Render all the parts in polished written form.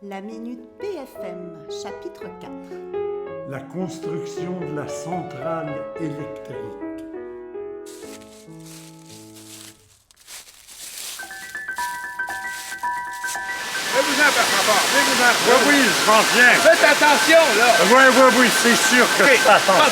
La Minute BFM, chapitre 4. La construction de la centrale électrique. Faites-vous-en, par rapport. Faites-vous-en. Oui, je m'en viens. Faites attention, là. Oui, c'est sûr que OK. ça attend.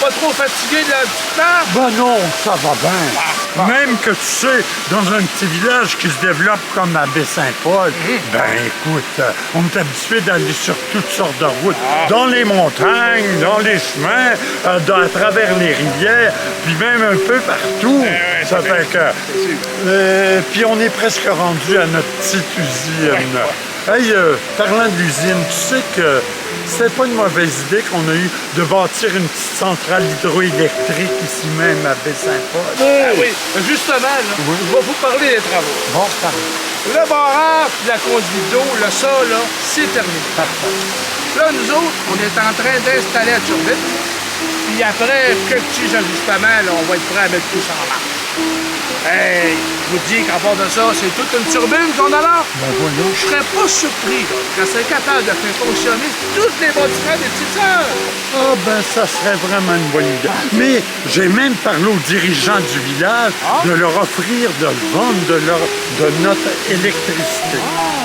Pas trop fatigué de la petite part? Ben non, ça va bien. Même que tu sais, dans un petit village qui se développe comme à Baie-Saint-Paul, ben écoute, on est habitué d'aller sur toutes sortes de routes. Dans les montagnes, dans les chemins, à travers les rivières, puis même un peu partout. Ça fait que... puis on est presque rendu à notre petite usine. Hey, parlant de l'usine, tu sais que c'était pas une mauvaise idée qu'on a eu de bâtir une petite centrale hydroélectrique ici même à Baie-Saint-Paul. Ah oui. Justement, là, je vais vous parler des travaux. Bon, parfait. Le barrage puis la conduite d'eau, là, ça, là, c'est terminé. Là, nous autres, on est en train d'installer la turbine. Puis après quelques petits ajustements, là, on va être prêt à mettre tout ça en marche. Hey, je vous dis qu'à part de ça, c'est toute une turbine qu'on a là. Ben voyons. Je serais pas surpris là, quand c'est capable de faire fonctionner tous les bâtiments des petites sœurs. Ah ben ça serait vraiment une bonne idée. Mais j'ai même parlé aux dirigeants du village de leur offrir de vendre de notre électricité.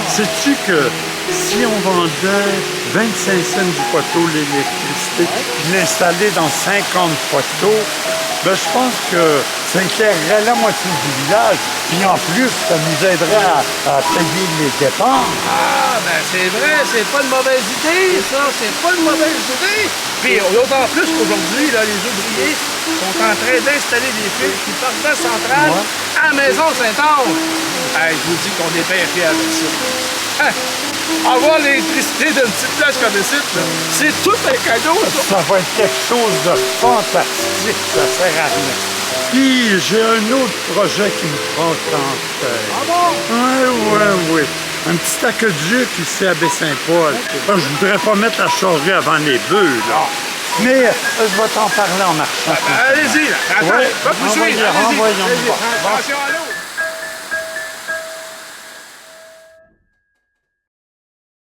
Sais-tu que si on vendait 25 cents du poteau l'électricité, puis l'installer dans 50 poteaux, ben je pense que ça éclairerait la moitié du village. Puis en plus, ça nous aiderait à payer les dépenses. Ah, ben c'est vrai, c'est pas une mauvaise idée, ça, c'est pas une mauvaise idée. Puis d'autant plus qu'aujourd'hui, là, les ouvriers sont en train d'installer des fils qui partent de la centrale à la maison Saint-Ange. Hey, je vous dis qu'on est bien fiers de ça. Hein? Avoir l'électricité d'une petite place comme ici, là, c'est tout un cadeau, ça. Ça va être quelque chose de fantastique, ça sert à rien. Puis j'ai un autre projet qui me prend en tête. Ah bon? Oui. Un petit aqueduc ici à Baie-Saint-Paul. Je voudrais pas mettre la charrue avant les bœufs, là. Mais je vais t'en parler en marchant. Allez-y, là. Attends, Ouais, va vous suivre. Allez-y. renvoyons. Allez-y. Attention à l'eau.